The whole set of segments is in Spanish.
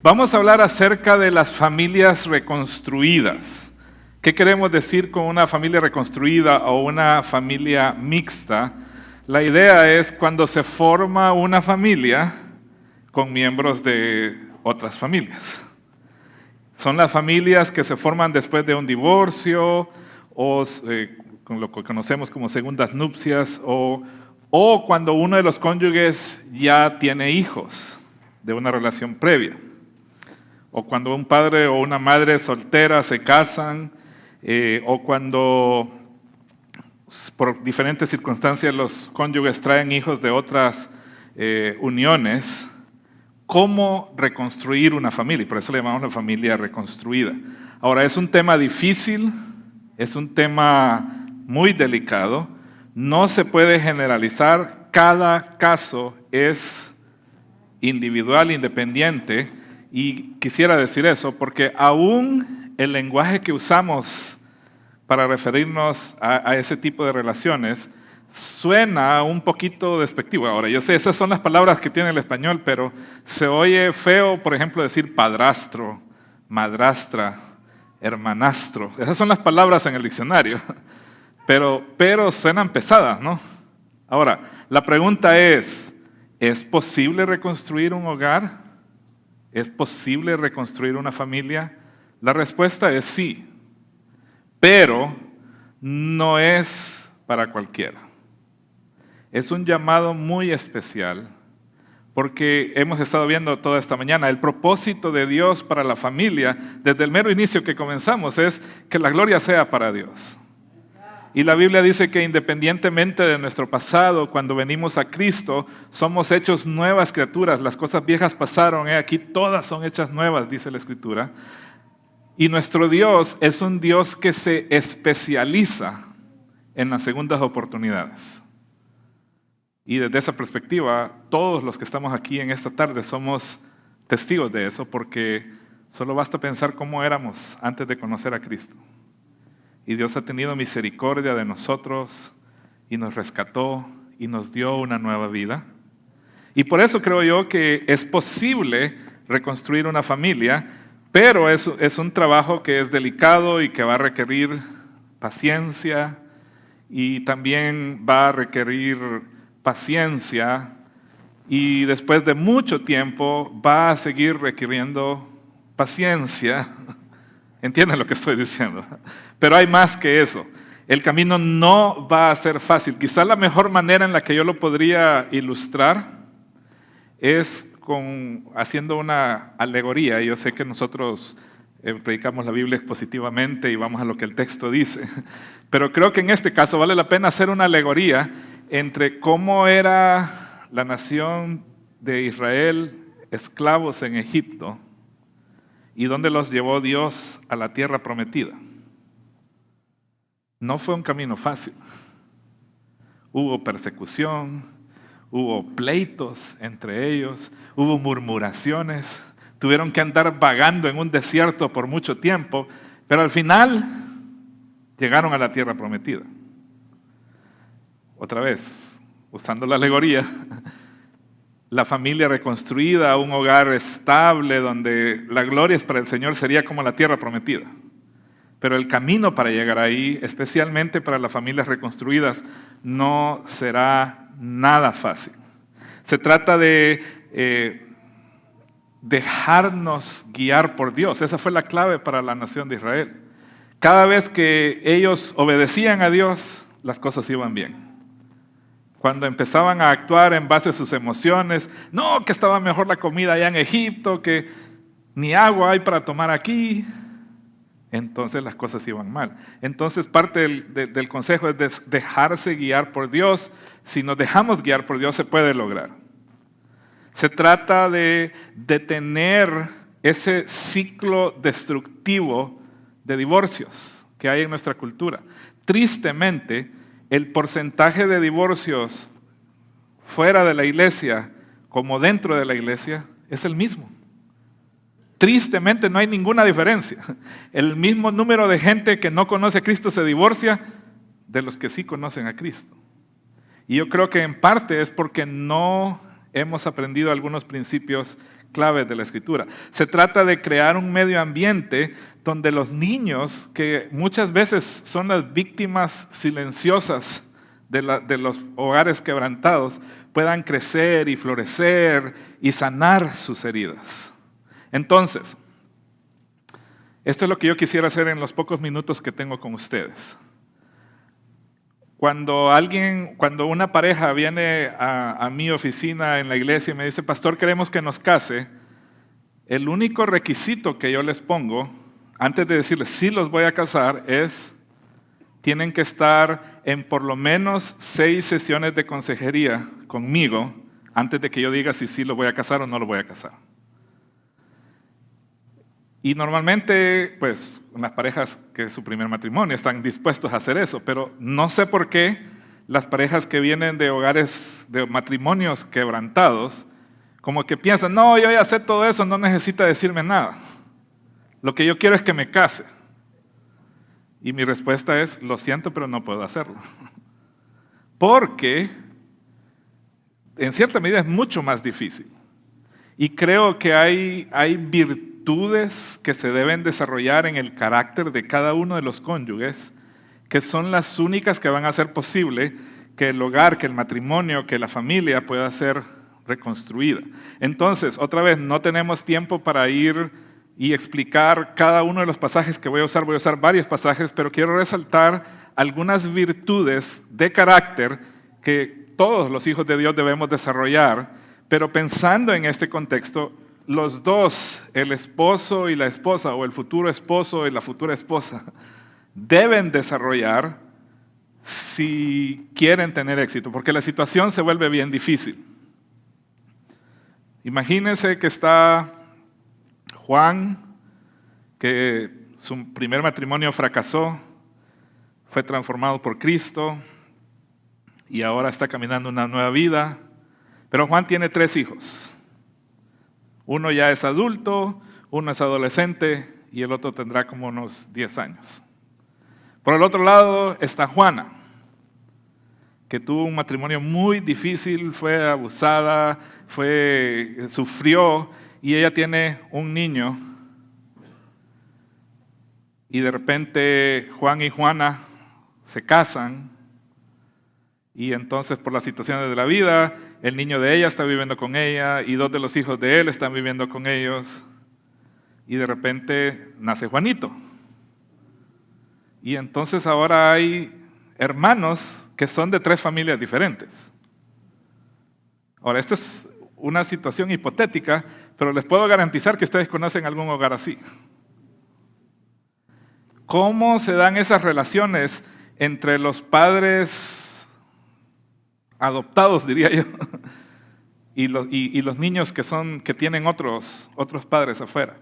Vamos a hablar acerca de las familias reconstruidas. ¿Qué queremos decir con una familia reconstruida o una familia mixta? La idea es cuando se forma una familia con miembros de otras familias. Son las familias que se forman después de un divorcio o con lo que conocemos como segundas nupcias o cuando uno de los cónyuges ya tiene hijos de una relación previa. O cuando un padre o una madre soltera se casan, o cuando por diferentes circunstancias los cónyuges traen hijos de otras uniones. ¿Cómo reconstruir una familia? Y por eso le llamamos la familia reconstruida. Ahora, es un tema difícil, es un tema muy delicado, no se puede generalizar, cada caso es individual, independiente. Y quisiera decir eso porque aún el lenguaje que usamos para referirnos a ese tipo de relaciones suena un poquito despectivo. Ahora, yo sé, esas son las palabras que tiene el español, pero se oye feo, por ejemplo, decir padrastro, madrastra, hermanastro. Esas son las palabras en el diccionario, pero suenan pesadas, ¿no? Ahora, la pregunta ¿es posible reconstruir un hogar? ¿Es posible reconstruir una familia? La respuesta es sí, pero no es para cualquiera. Es un llamado muy especial porque hemos estado viendo toda esta mañana, el propósito de Dios para la familia, desde el mero inicio que comenzamos, es que la gloria sea para Dios. Y la Biblia dice que independientemente de nuestro pasado, cuando venimos a Cristo, somos hechos nuevas criaturas. Las cosas viejas pasaron, aquí todas son hechas nuevas, dice la Escritura. Y nuestro Dios es un Dios que se especializa en las segundas oportunidades. Y desde esa perspectiva, todos los que estamos aquí en esta tarde somos testigos de eso, porque solo basta pensar cómo éramos antes de conocer a Cristo. Y Dios ha tenido misericordia de nosotros y nos rescató y nos dio una nueva vida. Y por eso creo yo que es posible reconstruir una familia, pero es un trabajo que es delicado y que va a requerir paciencia y también va a requerir paciencia y después de mucho tiempo va a seguir requiriendo paciencia. ¿Entienden lo que estoy diciendo? Pero hay más que eso. El camino no va a ser fácil. Quizá la mejor manera en la que yo lo podría ilustrar es haciendo una alegoría. Yo sé que nosotros predicamos la Biblia expositivamente y vamos a lo que el texto dice. Pero creo que en este caso vale la pena hacer una alegoría entre cómo era la nación de Israel esclavos en Egipto y dónde los llevó Dios a la tierra prometida. No fue un camino fácil. Hubo persecución, hubo pleitos entre ellos, hubo murmuraciones, tuvieron que andar vagando en un desierto por mucho tiempo, pero al final llegaron a la tierra prometida. Otra vez, usando la alegoría, la familia reconstruida, un hogar estable donde la gloria es para el Señor sería como la tierra prometida. Pero el camino para llegar ahí, especialmente para las familias reconstruidas, no será nada fácil. Se trata de dejarnos guiar por Dios. Esa fue la clave para la nación de Israel. Cada vez que ellos obedecían a Dios, las cosas iban bien. Cuando empezaban a actuar en base a sus emociones, no, que estaba mejor la comida allá en Egipto, que ni agua hay para tomar aquí, entonces las cosas iban mal. Entonces parte del consejo es dejarse guiar por Dios. Si nos dejamos guiar por Dios se puede lograr. Se trata de detener ese ciclo destructivo de divorcios que hay en nuestra cultura. Tristemente, el porcentaje de divorcios fuera de la iglesia como dentro de la iglesia es el mismo. Tristemente no hay ninguna diferencia. El mismo número de gente que no conoce a Cristo se divorcia de los que sí conocen a Cristo. Y yo creo que en parte es porque no hemos aprendido algunos principios claves de la Escritura. Se trata de crear un medio ambiente donde los niños, que muchas veces son las víctimas silenciosas de los hogares quebrantados, puedan crecer y florecer y sanar sus heridas. Entonces, esto es lo que yo quisiera hacer en los pocos minutos que tengo con ustedes. Cuando una pareja viene a mi oficina en la iglesia y me dice, pastor, queremos que nos case, el único requisito que yo les pongo, antes de decirles sí los voy a casar, es, tienen que estar en por lo menos 6 sesiones de consejería conmigo, antes de que yo diga si sí lo voy a casar o no lo voy a casar. Y normalmente, pues, las parejas que es su primer matrimonio están dispuestos a hacer eso, pero no sé por qué las parejas que vienen de hogares, de matrimonios quebrantados, como que piensan, no, yo ya sé todo eso, no necesita decirme nada. Lo que yo quiero es que me case. Y mi respuesta es, lo siento, pero no puedo hacerlo. Porque, en cierta medida, es mucho más difícil. Y creo que hay virtudes que se deben desarrollar en el carácter de cada uno de los cónyuges, que son las únicas que van a hacer posible que el hogar, que el matrimonio, que la familia pueda ser reconstruida. Entonces, otra vez, no tenemos tiempo para ir y explicar cada uno de los pasajes que voy a usar varios pasajes, pero quiero resaltar algunas virtudes de carácter que todos los hijos de Dios debemos desarrollar, pero pensando en este contexto, los dos, el esposo y la esposa, o el futuro esposo y la futura esposa, deben desarrollar si quieren tener éxito, porque la situación se vuelve bien difícil. Imagínense que está Juan, que su primer matrimonio fracasó, fue transformado por Cristo y ahora está caminando una nueva vida. Pero Juan tiene 3 hijos. Uno ya es adulto, uno es adolescente y el otro tendrá como unos 10 años. Por el otro lado está Juana, que tuvo un matrimonio muy difícil, fue abusada, sufrió, y ella tiene un niño. Y de repente Juan y Juana se casan, y entonces por las situaciones de la vida, el niño de ella está viviendo con ella, y 2 de los hijos de él están viviendo con ellos, y de repente nace Juanito. Y entonces ahora hay hermanos que son de 3 familias diferentes. Ahora, esta es una situación hipotética, pero les puedo garantizar que ustedes conocen algún hogar así. ¿Cómo se dan esas relaciones entre los padres adoptados, diría yo, y los niños que tienen otros padres afuera?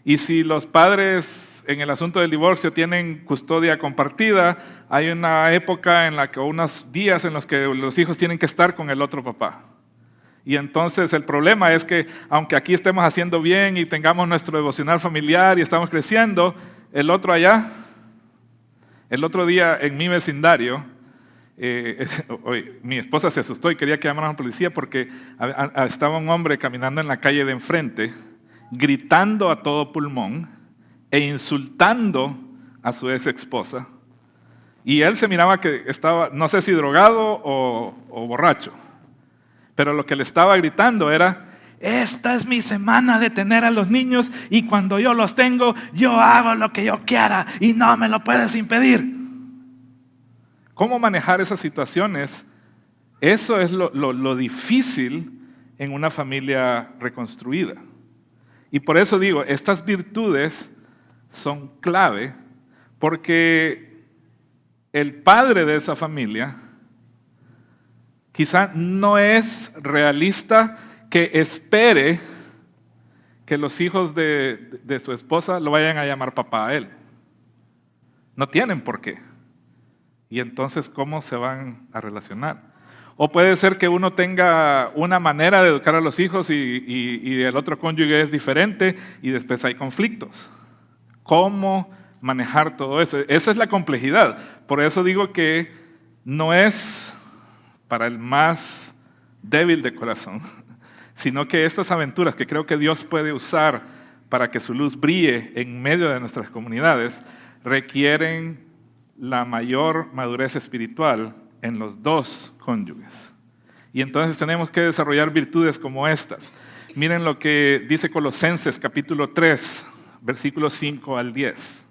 Y si los padres en el asunto del divorcio tienen custodia compartida, hay una época en la que, o unos días en los que los hijos tienen que estar con el otro papá. Y entonces el problema es que, aunque aquí estemos haciendo bien y tengamos nuestro devocional familiar y estamos creciendo, el otro allá, el otro día en mi vecindario, mi esposa se asustó y quería que llamara a la policía porque estaba un hombre caminando en la calle de enfrente, gritando a todo pulmón e insultando a su ex esposa. Y él se miraba que estaba, no sé si drogado o borracho, pero lo que le estaba gritando era: esta es mi semana de tener a los niños y cuando yo los tengo, yo hago lo que yo quiera y no me lo puedes impedir. ¿Cómo manejar esas situaciones? Eso es lo difícil en una familia reconstruida. Y por eso digo, estas virtudes son clave, porque el padre de esa familia quizá no es realista que espere que los hijos de su esposa lo vayan a llamar papá a él. No tienen por qué. Y entonces, ¿cómo se van a relacionar? O puede ser que uno tenga una manera de educar a los hijos y el otro cónyuge es diferente y después hay conflictos. ¿Cómo manejar todo eso? Esa es la complejidad. Por eso digo que no es para el más débil de corazón, sino que estas aventuras que creo que Dios puede usar para que su luz brille en medio de nuestras comunidades, requieren la mayor madurez espiritual en los dos cónyuges. Y entonces tenemos que desarrollar virtudes como estas. Miren lo que dice Colosenses capítulo 3, versículos 5 al 10.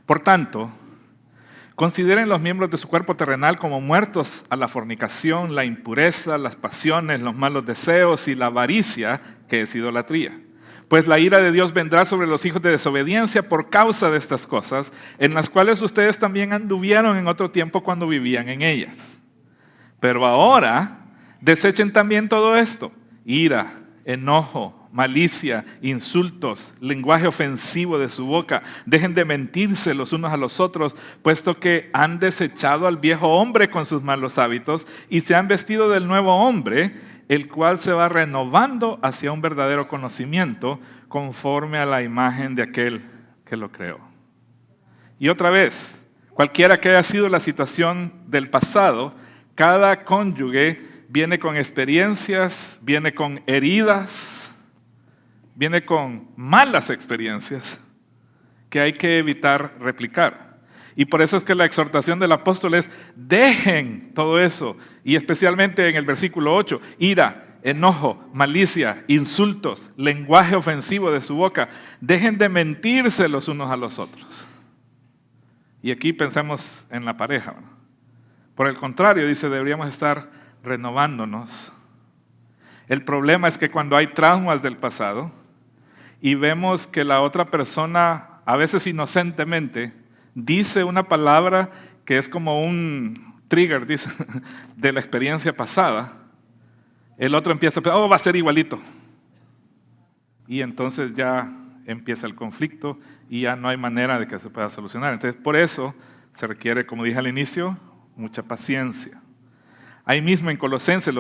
Por tanto, consideren los miembros de su cuerpo terrenal como muertos a la fornicación, la impureza, las pasiones, los malos deseos y la avaricia, que es idolatría. Pues la ira de Dios vendrá sobre los hijos de desobediencia por causa de estas cosas, en las cuales ustedes también anduvieron en otro tiempo cuando vivían en ellas. Pero ahora desechen también todo esto: ira, enojo, malicia, insultos, lenguaje ofensivo de su boca. Dejen de mentirse los unos a los otros, puesto que han desechado al viejo hombre con sus malos hábitos y se han vestido del nuevo hombre, el cual se va renovando hacia un verdadero conocimiento conforme a la imagen de aquel que lo creó. Y otra vez, cualquiera que haya sido la situación del pasado, cada cónyuge viene con experiencias, viene con heridas, viene con malas experiencias que hay que evitar replicar. Y por eso es que la exhortación del apóstol es: dejen todo eso, y especialmente en el versículo 8, ira, enojo, malicia, insultos, lenguaje ofensivo de su boca. Dejen de mentirse los unos a los otros. Y aquí pensemos en la pareja. Por el contrario, dice, deberíamos estar renovándonos. El problema es que cuando hay traumas del pasado y vemos que la otra persona, a veces inocentemente, dice una palabra que es como un trigger, dice, de la experiencia pasada, el otro empieza a pensar: va a ser igualito. Y entonces ya empieza el conflicto y ya no hay manera de que se pueda solucionar. Entonces, por eso se requiere, como dije al inicio, mucha paciencia. Ahí mismo en Colosenses,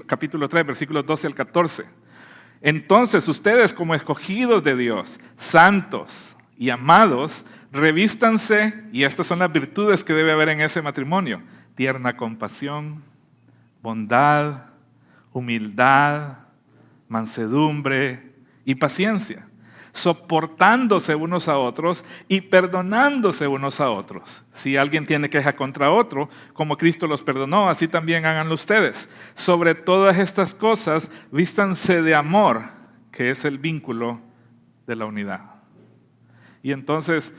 capítulo 3, versículos 12 al 14. Entonces ustedes, como escogidos de Dios, santos y amados, revístanse, y estas son las virtudes que debe haber en ese matrimonio: tierna compasión, bondad, humildad, mansedumbre y paciencia, soportándose unos a otros y perdonándose unos a otros. Si alguien tiene queja contra otro, como Cristo los perdonó, así también háganlo ustedes. Sobre todas estas cosas, vístanse de amor, que es el vínculo de la unidad. Y entonces,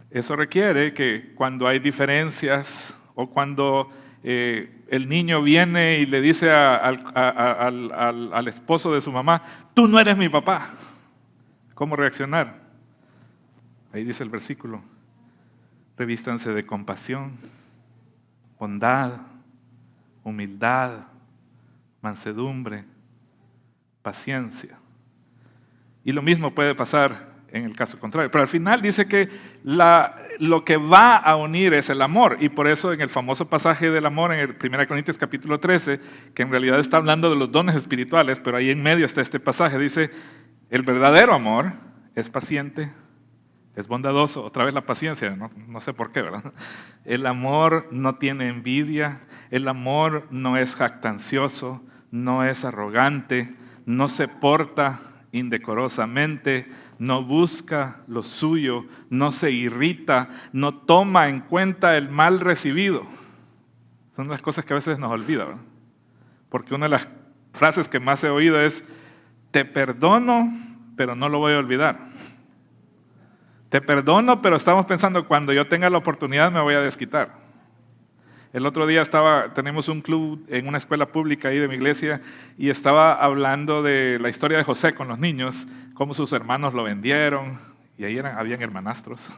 eso requiere que cuando hay diferencias o cuando el niño viene y le dice al esposo de su mamá: tú no eres mi papá, ¿cómo reaccionar? Ahí dice el versículo: revístanse de compasión, bondad, humildad, mansedumbre, paciencia. Y lo mismo puede pasar en el caso contrario. Pero al final dice que lo que va a unir es el amor. Y por eso en el famoso pasaje del amor, en el 1 Corintios capítulo 13, que en realidad está hablando de los dones espirituales, pero ahí en medio está este pasaje, dice: el verdadero amor es paciente, es bondadoso. Otra vez la paciencia, no sé por qué, ¿verdad? El amor no tiene envidia, el amor no es jactancioso, no es arrogante, no se porta indecorosamente, no busca lo suyo, no se irrita, no toma en cuenta el mal recibido. Son las cosas que a veces nos olvida, ¿verdad? Porque una de las frases que más he oído es: te perdono, pero no lo voy a olvidar. Te perdono, pero estamos pensando: cuando yo tenga la oportunidad me voy a desquitar. El otro día tenemos un club en una escuela pública ahí de mi iglesia y estaba hablando de la historia de José con los niños, cómo sus hermanos lo vendieron, y ahí habían hermanastros,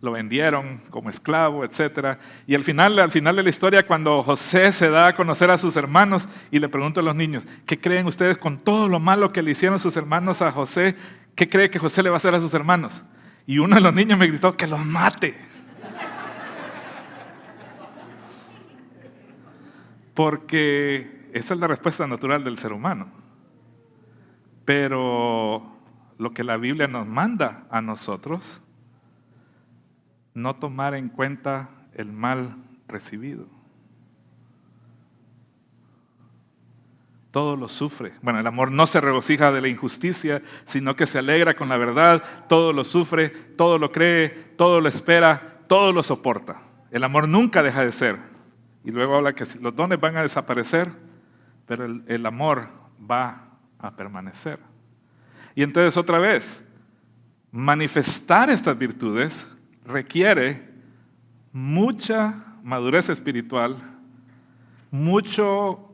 lo vendieron como esclavo, etc. Y al final de la historia, cuando José se da a conocer a sus hermanos y le pregunta a los niños: ¿qué creen ustedes con todo lo malo que le hicieron sus hermanos a José? ¿Qué cree que José le va a hacer a sus hermanos? Y uno de los niños me gritó: que los mate. Porque esa es la respuesta natural del ser humano. Pero lo que la Biblia nos manda a nosotros: no tomar en cuenta el mal recibido. todo lo sufre. Bueno, el amor no se regocija de la injusticia, sino que se alegra con la verdad, todo lo sufre, todo lo cree, todo lo espera, todo lo soporta. El amor nunca deja de ser. Y luego habla que los dones van a desaparecer, pero el amor va a permanecer. Y entonces otra vez, manifestar estas virtudes requiere mucha madurez espiritual, mucho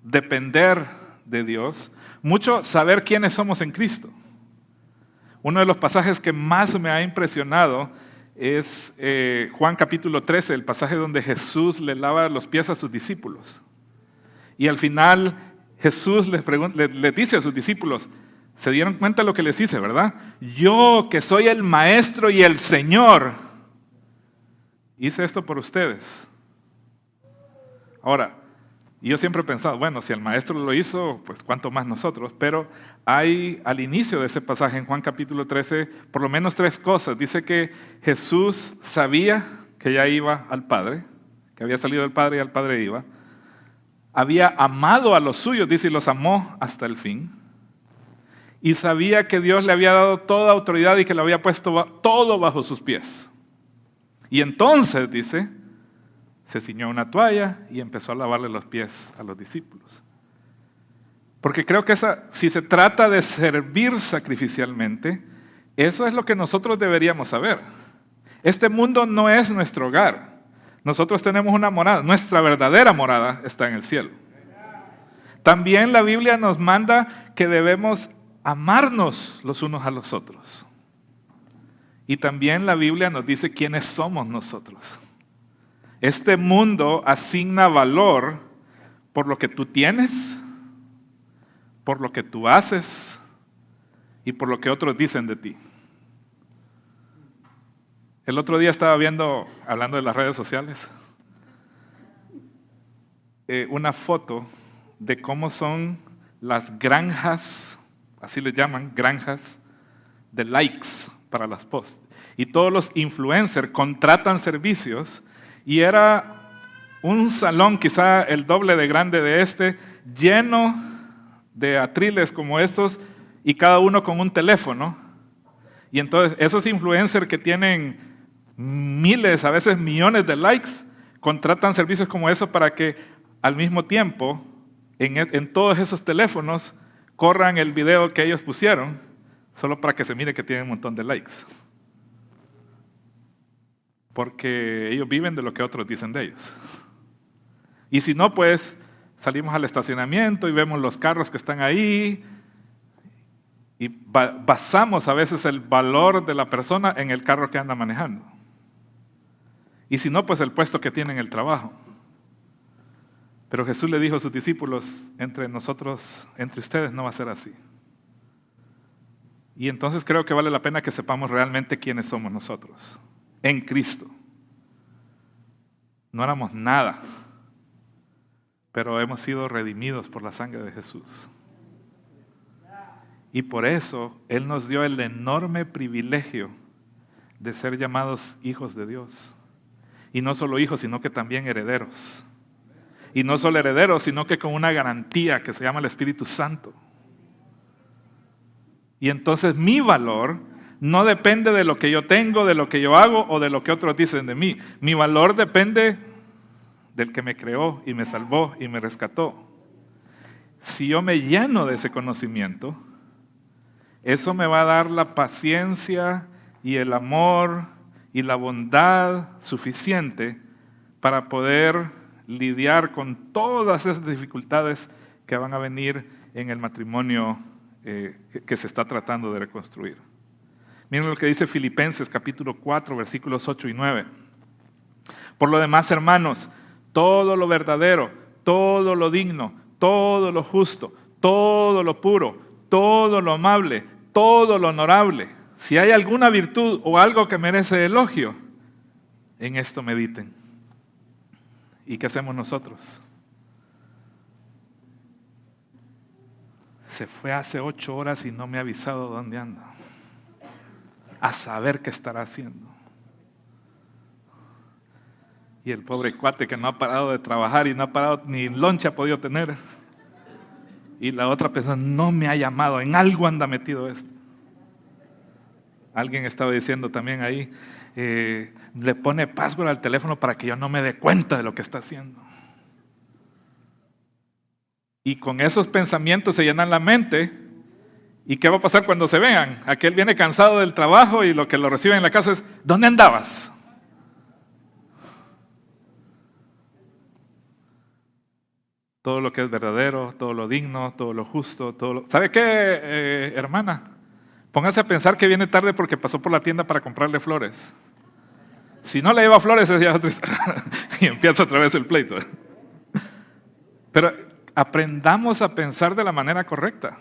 depender de Dios, mucho saber quiénes somos en Cristo. Uno de los pasajes que más me ha impresionado es Juan capítulo 13, el pasaje donde Jesús le lava los pies a sus discípulos. Y al final Jesús les dice a sus discípulos, se dieron cuenta de lo que les dice, ¿verdad? Yo que soy el Maestro y el Señor, hice esto por ustedes. Ahora, yo siempre he pensado, bueno, si el Maestro lo hizo, pues cuánto más nosotros. Pero hay al inicio de ese pasaje en Juan capítulo 13, por lo menos 3 cosas. Dice que Jesús sabía que ya iba al Padre, que había salido del Padre y al Padre iba. Había amado a los suyos, dice, y los amó hasta el fin. Y sabía que Dios le había dado toda autoridad y que le había puesto todo bajo sus pies. Y entonces, dice, se ciñó una toalla y empezó a lavarle los pies a los discípulos. Porque creo que si se trata de servir sacrificialmente, eso es lo que nosotros deberíamos saber. Este mundo no es nuestro hogar. Nosotros tenemos una morada. Nuestra verdadera morada está en el cielo. También la Biblia nos manda que debemos amarnos los unos a los otros. Y también la Biblia nos dice quiénes somos nosotros. Este mundo asigna valor por lo que tú tienes, por lo que tú haces y por lo que otros dicen de ti. El otro día estaba hablando de las redes sociales, una foto de cómo son las granjas, así les llaman, granjas de likes para las posts. Y todos los influencers contratan servicios y era un salón quizá el doble de grande de este, lleno de atriles como estos y cada uno con un teléfono. Y entonces esos influencers que tienen miles, a veces millones de likes, contratan servicios como esos para que al mismo tiempo en todos esos teléfonos corran el video que ellos pusieron, solo para que se mire que tienen un montón de likes. Porque ellos viven de lo que otros dicen de ellos. Y si no, pues salimos al estacionamiento y vemos los carros que están ahí y basamos a veces el valor de la persona en el carro que anda manejando. Y si no, pues el puesto que tiene en el trabajo. Pero Jesús le dijo a sus discípulos, entre nosotros, entre ustedes no va a ser así. Y entonces creo que vale la pena que sepamos realmente quiénes somos nosotros. En Cristo. No éramos nada, pero hemos sido redimidos por la sangre de Jesús. Y por eso Él nos dio el enorme privilegio de ser llamados hijos de Dios. Y no solo hijos, sino que también herederos. Y no solo herederos, sino que con una garantía que se llama el Espíritu Santo. Y entonces mi valor no depende de lo que yo tengo, de lo que yo hago o de lo que otros dicen de mí. Mi valor depende del que me creó y me salvó y me rescató. Si yo me lleno de ese conocimiento, eso me va a dar la paciencia y el amor y la bondad suficiente para poder lidiar con todas esas dificultades que van a venir en el matrimonio que se está tratando de reconstruir. Miren lo que dice Filipenses capítulo 4, versículos 8 y 9. Por lo demás, hermanos, todo lo verdadero, todo lo digno, todo lo justo, todo lo puro, todo lo amable, todo lo honorable, si hay alguna virtud o algo que merece elogio, en esto mediten. ¿Y qué hacemos nosotros? Se fue hace 8 horas y no me ha avisado dónde anda. A saber qué estará haciendo. Y el pobre cuate que no ha parado de trabajar y no ha parado, ni lonche ha podido tener. Y la otra persona no me ha llamado, en algo anda metido esto. Alguien estaba diciendo también ahí, le pone password al teléfono para que yo no me dé cuenta de lo que está haciendo. Y con esos pensamientos se llenan la mente. ¿Y qué va a pasar cuando se vean? Aquel viene cansado del trabajo y lo que lo recibe en la casa es, ¿dónde andabas? Todo lo que es verdadero, todo lo digno, todo lo justo, ¿Sabe qué, hermana? Póngase a pensar que viene tarde porque pasó por la tienda para comprarle flores. Si no le lleva flores, es ya otra historia. Y empieza otra vez el pleito. Pero aprendamos a pensar de la manera correcta.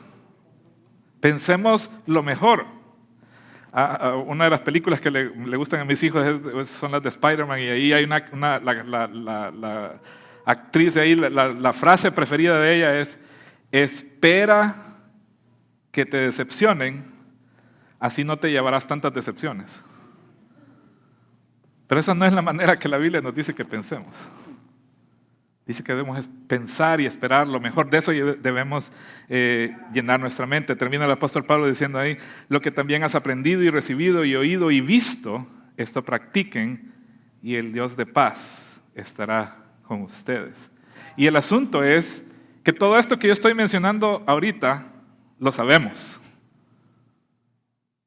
Pensemos lo mejor. Una de las películas que le gustan a mis hijos son las de Spider-Man, y ahí hay la actriz de ahí, la frase preferida de ella es: espera que te decepcionen, así no te llevarás tantas decepciones. Pero esa no es la manera que la Biblia nos dice que pensemos. Dice que debemos pensar y esperar lo mejor. De eso debemos llenar nuestra mente. Termina el apóstol Pablo diciendo ahí: lo que también has aprendido y recibido y oído y visto, esto practiquen, y el Dios de paz estará con ustedes. Y el asunto es que todo esto que yo estoy mencionando ahorita, lo sabemos.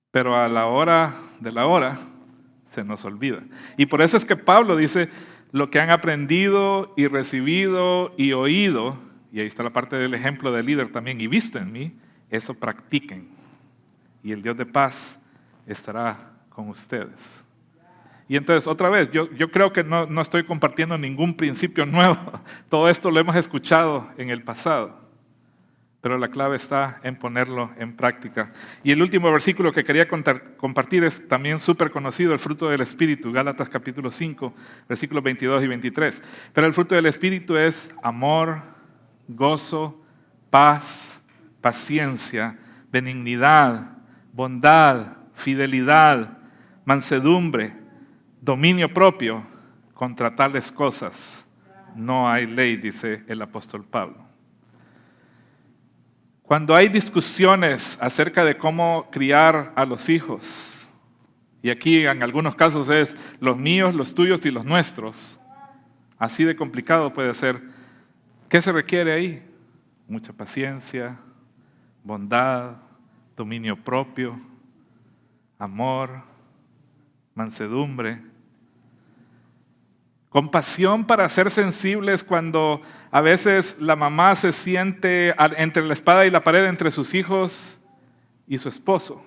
Pero a la hora de la hora, se nos olvida. Y por eso es que Pablo dice: lo que han aprendido y recibido y oído, y ahí está la parte del ejemplo del líder también, y visto en mí, eso practiquen. Y el Dios de paz estará con ustedes. Y entonces, otra vez, yo creo que no estoy compartiendo ningún principio nuevo. Todo esto lo hemos escuchado en el pasado. Pero la clave está en ponerlo en práctica. Y el último versículo que quería compartir es también súper conocido, el fruto del Espíritu, Gálatas capítulo 5, versículos 22 y 23. Pero el fruto del Espíritu es amor, gozo, paz, paciencia, benignidad, bondad, fidelidad, mansedumbre, dominio propio. Contra tales cosas no hay ley, dice el apóstol Pablo. Cuando hay discusiones acerca de cómo criar a los hijos, y aquí en algunos casos es los míos, los tuyos y los nuestros, así de complicado puede ser, ¿qué se requiere ahí? Mucha paciencia, bondad, dominio propio, amor, mansedumbre. Compasión para ser sensibles cuando a veces la mamá se siente entre la espada y la pared entre sus hijos y su esposo,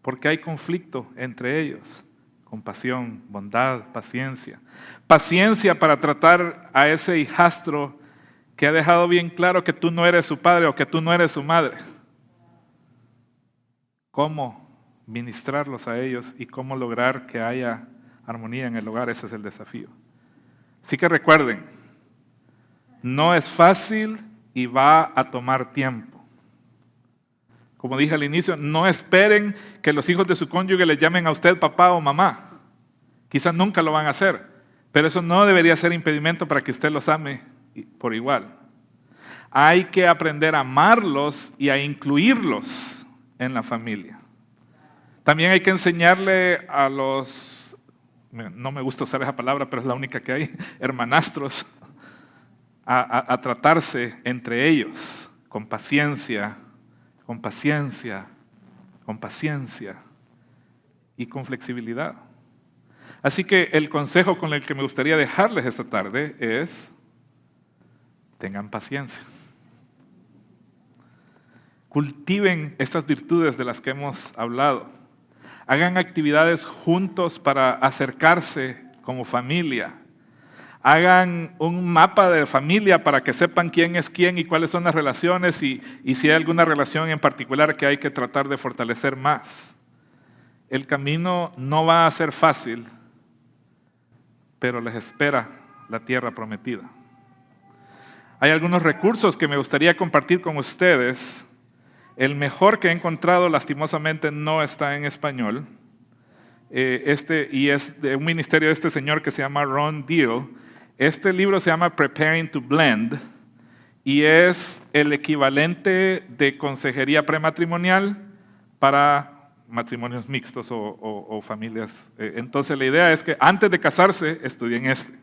porque hay conflicto entre ellos. Compasión, bondad, paciencia. Paciencia para tratar a ese hijastro que ha dejado bien claro que tú no eres su padre o que tú no eres su madre. ¿Cómo ministrarlos a ellos y cómo lograr que haya armonía en el hogar? Ese es el desafío. Así que recuerden, no es fácil y va a tomar tiempo. Como dije al inicio, no esperen que los hijos de su cónyuge le llamen a usted papá o mamá. Quizás nunca lo van a hacer, pero eso no debería ser impedimento para que usted los ame por igual. Hay que aprender a amarlos y a incluirlos en la familia. También hay que enseñarle a los, no me gusta usar esa palabra, pero es la única que hay, hermanastros, a tratarse entre ellos con paciencia, con paciencia, con paciencia y con flexibilidad. Así que el consejo con el que me gustaría dejarles esta tarde es: tengan paciencia. Cultiven estas virtudes de las que hemos hablado. Hagan actividades juntos para acercarse como familia. Hagan un mapa de familia para que sepan quién es quién y cuáles son las relaciones y si hay alguna relación en particular que hay que tratar de fortalecer más. El camino no va a ser fácil, pero les espera la tierra prometida. Hay algunos recursos que me gustaría compartir con ustedes. El mejor que he encontrado, lastimosamente, no está en español. Y es de un ministerio de este señor que se llama Ron Deal. Este libro se llama Preparing to Blend. y es el equivalente de consejería prematrimonial para matrimonios mixtos o familias. Entonces la idea es que antes de casarse estudien este.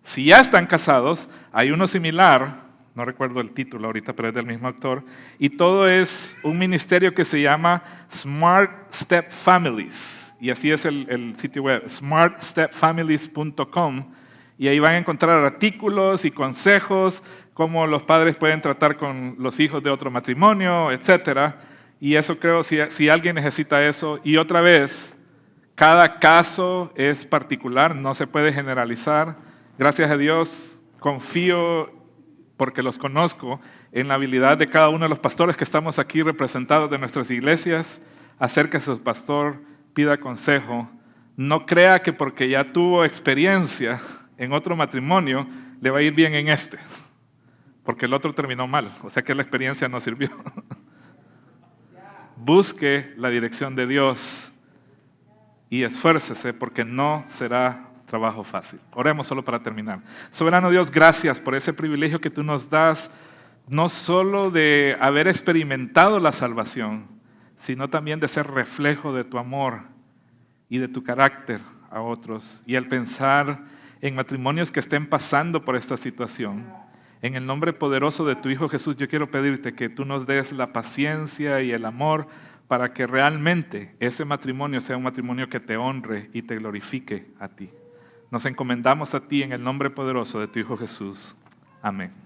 Si ya están casados, hay uno similar, no recuerdo el título ahorita, pero es del mismo autor, y todo es un ministerio que se llama Smart Step Families, y así es el sitio web, smartstepfamilies.com, y ahí van a encontrar artículos y consejos, cómo los padres pueden tratar con los hijos de otro matrimonio, etcétera. Y eso creo, si alguien necesita eso, y otra vez, cada caso es particular, no se puede generalizar. Gracias a Dios, confío, porque los conozco, en la habilidad de cada uno de los pastores que estamos aquí representados de nuestras iglesias, hacer que su pastor pida consejo. No crea que porque ya tuvo experiencia en otro matrimonio, le va a ir bien en este, porque el otro terminó mal, o sea que la experiencia no sirvió. Busque la dirección de Dios y esfuércese, porque no será trabajo fácil. Oremos solo para terminar. Soberano Dios, gracias por ese privilegio que tú nos das, no solo de haber experimentado la salvación, sino también de ser reflejo de tu amor y de tu carácter a otros. Y al pensar en matrimonios que estén pasando por esta situación, en el nombre poderoso de tu Hijo Jesús, yo quiero pedirte que tú nos des la paciencia y el amor para que realmente ese matrimonio sea un matrimonio que te honre y te glorifique a ti. Nos encomendamos a ti en el nombre poderoso de tu Hijo Jesús. Amén.